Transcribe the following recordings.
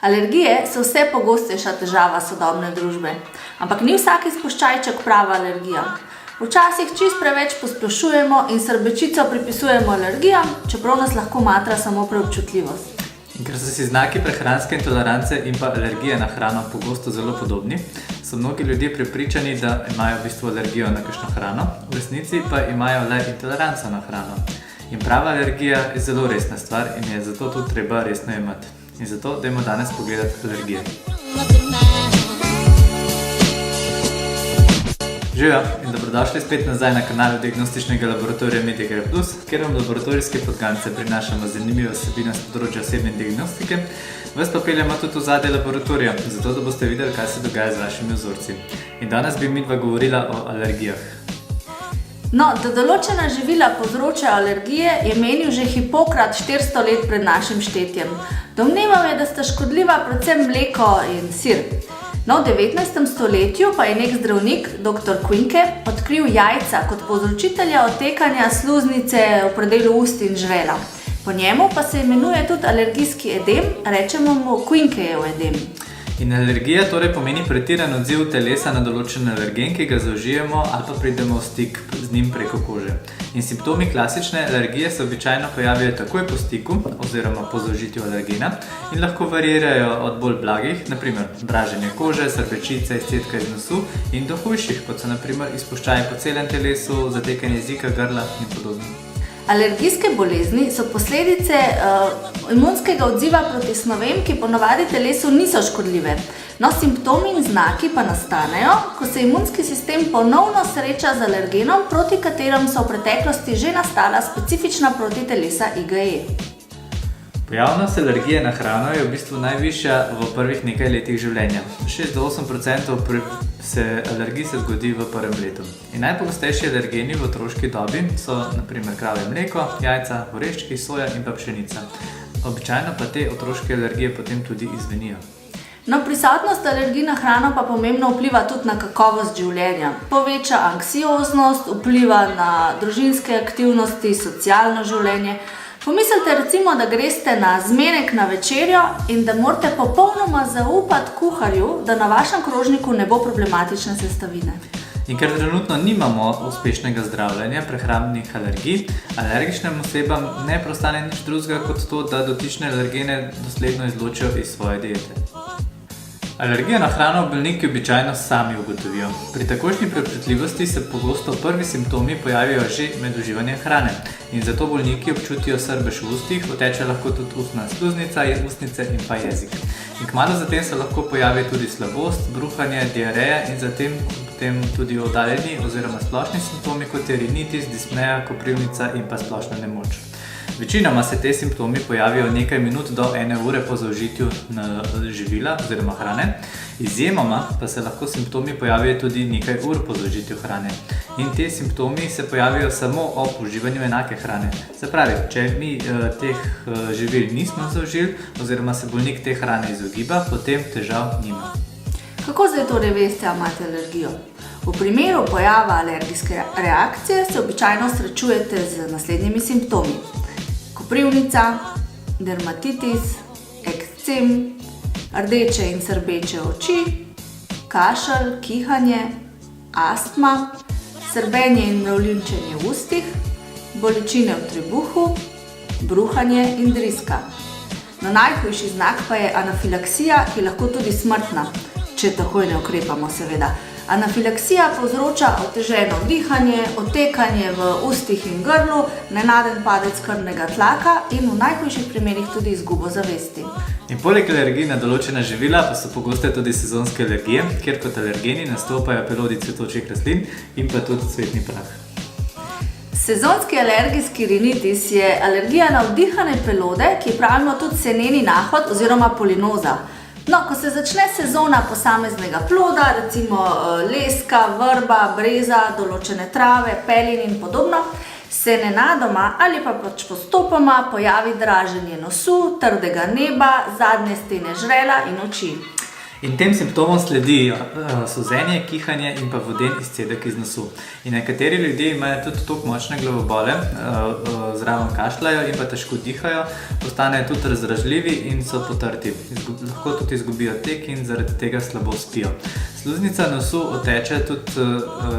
Alergije so vse pogostejša težava sodobne družbe, ampak ni vsak izpuščajček prava alergija. Včasih čisto preveč posplošujemo in srbečico pripisujemo alergijam, čeprav nas lahko matra samo preobčutljivost. In ker so si znaki prehranske intolerance in pa alergije na hrano pogosto zelo podobni, so mnogi ljudje prepričani, da imajo v bistvu alergijo na kakšno hrano, v resnici pa imajo le intoleranco na hrano. In prava alergija je zelo resna stvar in je zato tudi treba resno jemati. In zato dajmo danes pogledati alergije. Živjo in dobrodošli spet nazaj na kanalu diagnostičnega laboratorija Medicare Plus, kjer vam laboratorijske podgance prinašamo zanimive vsebine s področja osebne diagnostike. Vas pa peljemo tudi v zadnje laboratorija, zato da boste videli, kaj se dogaja z vašimi vzorci. In danes bi midva govorila o alergijah. No, da določena živila povzročajo alergije, je menil že Hipokrat 400 let pred našim štetjem. Domneval je, da sta škodljiva predvsem mleko in sir. No, v 19. stoletju pa je nek zdravnik, dr. Quincke, odkril jajca kot povzročitelja otekanja sluznice v predelu ust in žrela. Po njemu pa se imenuje tudi alergijski edem, rečemo mu Quinckejev edem. In alergija torej pomeni pretiran odziv telesa na določen alergen, ki ga zaužijemo ali pa pridemo v stik z njim preko kože. In simptomi klasične alergije se običajno pojavijo takoj po stiku oziroma po zaužitju alergena in lahko variirajo od bolj blagih, naprimer draženje kože, srbečice, izcedka iz nosu, in do hujših, kot so naprimer izpuščaji po celem telesu, zatekanje jezika, grla in podobno. Alergijske bolezni so posledice imunskega odziva proti snovem, ki ponavadi telesu niso škodljive. No, simptomi in znaki pa nastanejo, ko se imunski sistem ponovno sreča z alergenom, proti katerim so v preteklosti že nastala specifična protitelesa IgE. Pojavnost alergije na hrano je v bistvu najvišja v prvih nekaj letih življenja. 6-8% alergij se zgodi v prvem letu. In najpogostejši alergeni v otroški dobi so naprimer kravje mleko, jajca, oreščki, soja in pa pšenica. Običajno pa te otroške alergije potem tudi izzvenijo. No, prisotnost alergij na hrano pa pomembno vpliva tudi na kakovost življenja. Poveča anksioznost, vpliva na družinske aktivnosti, socialno življenje. Pomislite recimo, da greste na zmenek na večerjo in da morate popolnoma zaupati kuharju, da na vašem krožniku ne bo problematične sestavine. In ker trenutno nimamo uspešnega zdravljenja prehrambnih alergij, alergičnim osebam ne preostane nič drugega kot to, da dotične alergene dosledno izločijo iz svoje diete. Alergijo na hrano bolniki običajno sami ugotovijo. Pri takojšnji preobčutljivosti se pogosto prvi simptomi pojavijo že med uživanjem hrane in zato bolniki občutijo srbež v ustih, oteče lahko tudi ustna sluznica, ustnice in pa jezik. In kmalu zatem se lahko pojavi tudi slabost, bruhanje, diareja in zatem tudi oddaljeni oziroma splošni simptomi, kot je rinitis, dispneja, koprivnica in pa splošna nemoč. Večinoma se te simptomi pojavijo nekaj minut do 1 ure po zaužitju živila oziroma hrane. Izjemoma pa se lahko simptomi pojavijo tudi nekaj ur po zaužitju hrane. In te simptomi se pojavijo samo ob uživanju enake hrane. Se pravi, če mi teh živil nismo zaužili oziroma se bolnik te hrane izogiba, potem težav nima. Kako zdaj torej veste, ali imate alergijo? V primeru pojava alergijske reakcije se običajno srečujete z naslednjimi simptomi. Koprivnica, dermatitis, ekcem, rdeče in srbeče oči, kašelj, kihanje, astma, srbenje in mravljinčenje v ustih, bolečine v trebuhu, bruhanje in driska. No, najhujši znak pa je anafilaksija, ki je lahko tudi smrtna, če takoj ne ukrepamo seveda. Anafilaksija povzroča oteženo dihanje, otekanje v ustih in grlu, nenaden padec krvnega tlaka in v najhujših primerih tudi izgubo zavesti. In poleg alergij na določena živila pa so pogoste tudi sezonske alergije, kjer kot alergeni nastopajo pelodi cvetočih rastlin in pa tudi cvetni prah. Sezonski alergijski rinitis je alergija na vdihane pelode, ki pravimo tudi seneni nahod oziroma polinoza. No, ko se začne sezona posameznega ploda, recimo leska, vrba, breza, določene trave, pelin in podobno, se nenadoma ali pa pač postopoma pojavi draženje nosu, trdega neba, zadnje stene žrela in oči. In tem simptomom sledijo solzenje, kihanje in pa voden izcedek iz nosu. In nekateri ljudje imajo tudi toliko močne glavobole, zraven kašljajo in pa težko dihajo, postanejo tudi razdražljivi in so potrti. Lahko tudi izgubijo tek in zaradi tega slabo spijo. Sluznica nosu oteče tudi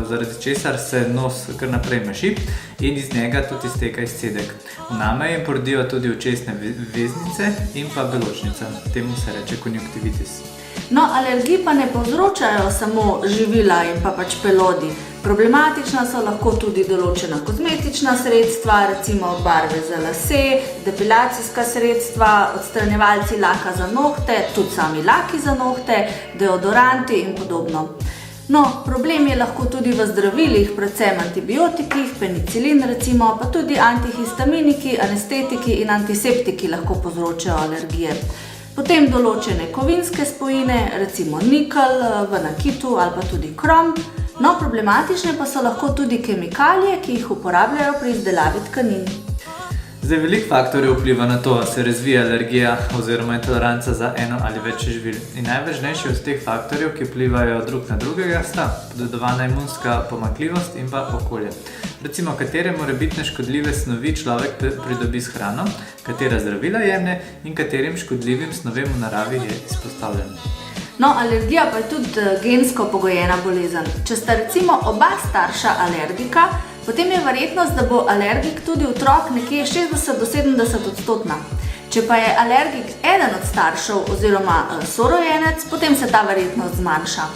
zaradi česar se nos kar naprej maši in iz njega tudi izteka izcedek. Vname jim porodijo tudi očesne veznice in pa beločnica. Temu se reče konjunktivitis. No, alergij pa ne povzročajo samo živila in pa pač pelodi. Problematična so lahko tudi določena kozmetična sredstva, recimo barve za lase, depilacijska sredstva, odstranjevalci laka za nohte, tudi sami laki za nohte, deodoranti in podobno. No, problem je lahko tudi v zdravilih, predvsem antibiotikih, penicilin recimo, pa tudi antihistaminiki, anestetiki in antiseptiki lahko povzročajo alergije. Potem določene kovinske spojine, recimo nikel v nakitu ali pa tudi krom. No, problematične pa so lahko tudi kemikalije, ki jih uporabljajo pri izdelavi tkanin. Zdaj, veliko faktorjev vpliva na to, da se razvija alergija oziroma intoleranca za eno ali več živil. In najvažnejši od teh faktorjev, ki vplivajo drug na drugega, sta podedovana imunska pomanjkljivost in pa okolje. Recimo, katere morebitne škodljive snovi človek pridobi s hrano, katera zdravila jemlje in katerim škodljivim snovem v naravi je izpostavljen. No, alergija pa je tudi gensko pogojena bolezen. Če sta recimo oba starša alergika, potem je verjetnost, da bo alergik tudi otrok nekje 60 do 70%. Če pa je alergik eden od staršev oziroma sorojenec, potem se ta verjetnost zmanjša.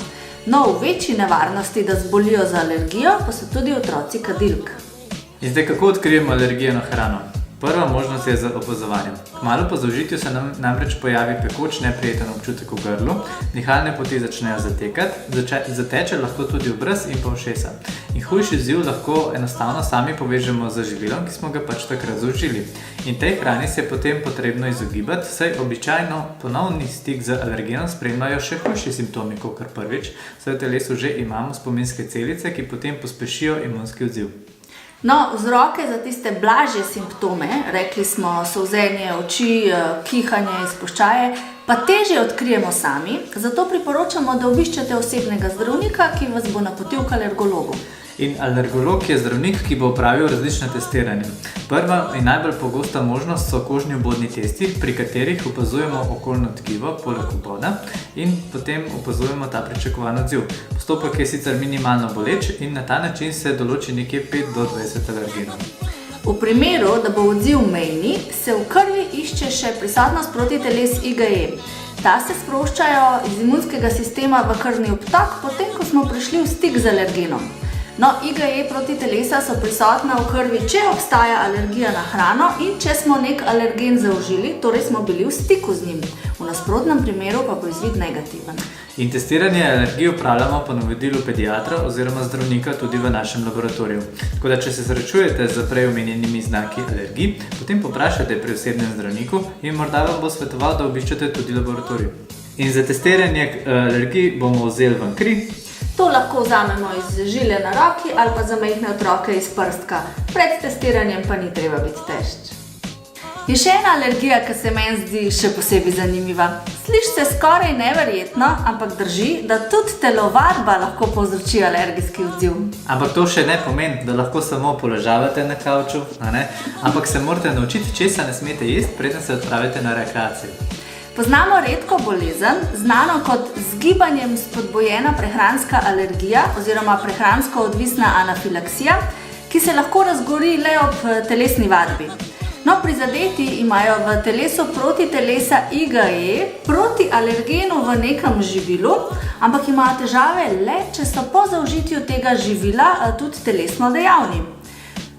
No, v večji nevarnosti, da zbolijo za alergijo, pa so tudi otroci kadilk. In zdaj, kako odkrijemo alergijo na hrano? Prva možnost je z opazovanjem. Kmalu po zaužitju se namreč pojavi pekoč, neprijeten občutek v grlu, dihalne poti začnejo zatekati, zateče lahko tudi obraz in pa ušesa. In hujši izziv lahko enostavno sami povežemo z živilom, ki smo ga pač takrat zaužili. In tej hrani se je potem potrebno izogibati, saj običajno ponovni stik z alergenom spremljajo še hujši simptomi, kakor prvič, saj v telesu že imamo spominske celice, ki potem pospešijo imunski odziv. No, vzroke za tiste blažje simptome, rekli smo solzenje oči, kihanje, izpuščaje, pa težje odkrijemo sami, zato priporočamo, da obiščete osebnega zdravnika, ki vas bo napotil k alergologu. In alergolog je zdravnik, ki bo opravil različna testiranja. Prva in najbolj pogosta možnost so kožni vbodni testi, pri katerih opazujemo okolno tkivo, poleg vboda, in potem opazujemo ta pričakovan odziv. Postopek je sicer minimalno boleč in na ta način se določi nekje 5 do 20 alergenov. V primeru, da bo odziv mejni, se v krvi išče še prisotnost protiteles IgE. Ta se sproščajo iz imunskega sistema v krvni obtok, potem ko smo prišli v stik z alergenom. No, IgE protitelesa so prisotna v krvi, če obstaja alergija na hrano in če smo nek alergen zaužili, torej smo bili v stiku z njim. V nasprotnem primeru pa bo izvid negativen. In testiranje alergij opravljamo po navodilu pediatra oziroma zdravnika tudi v našem laboratoriju. Tako da, če se srečujete z prej omenjenimi znaki alergij, potem poprašajte pri osebnem zdravniku in morda vam bo svetoval, da obiščete tudi laboratorij. In za testiranje alergij bomo vzeli ven kri. To lahko vzamemo iz žile na roki ali pa za majhne otroke iz prstka. Pred testiranjem pa ni treba biti tešč. In še ena alergija, ki se meni zdi še posebej zanimiva. Sliši se skoraj neverjetno, ampak drži, da tudi telovadba lahko povzroči alergijski odziv. Ampak to še ne pomeni, da lahko samo poležavate na kavču, ampak se morate naučiti, česa ne smete jesti, preden se odpravite na rekreacijo. Poznamo redko bolezen, znano kot z gibanjem spodbojena prehranska alergija oziroma prehransko odvisna anafilaksija, ki se lahko razgori le ob telesni vadbi. No, prizadeti imajo v telesu protitelesa IgE proti alergenu v nekem živilu, ampak imajo težave le, če so po zaužitju tega živila tudi telesno dejavni.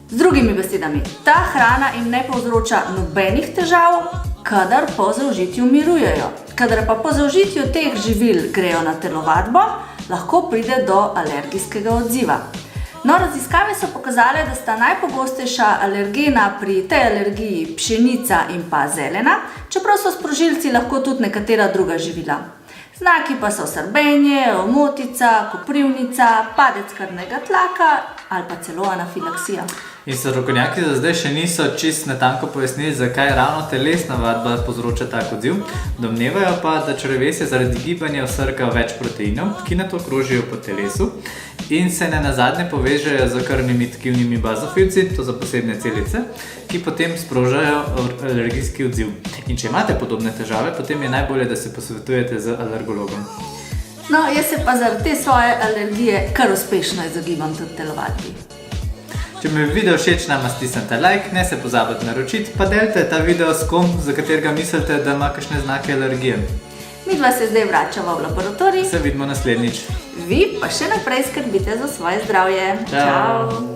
Z drugimi besedami, ta hrana jim ne povzroča nobenih težav, kadar po zaužitju mirujejo. Kadar pa po zaužitju teh živil grejo na telovadbo, lahko pride do alergijskega odziva. No, raziskave so pokazale, da sta najpogostejša alergena pri tej alergiji pšenica in pa zelena, čeprav so sprožilci lahko tudi nekatera druga živila. Znaki pa so srbenje, omotica, koprivnica, padec krvnega tlaka ali pa celo anafilaksija. In strokovnjaki za zdaj še niso čisto natanko pojasnili, zakaj ravno telesna vadba povzroča tak odziv. Domnevajo pa, da črevesje zaradi gibanja vsrka več proteinov, ki nato krožijo po telesu in se nenazadnje povežejo z krvnimi tkivnimi bazofilci, to so posebne celice, ki potem sprožajo alergijski odziv. In če imate podobne težave, potem je najbolje, da se posvetujete z alergologom. No, jaz se pa zaradi te svoje alergije kar uspešno izogibam tudi telovadbi. Če mi je video všeč, nama stisnite like, ne se pozabite naročiti, pa delite ta video s kom, za katerega mislite, da ima kakšne znake alergije. Midva se zdaj vračava v laboratorij. Se vidimo naslednjič. Vi pa še naprej skrbite za svoje zdravje. Čau.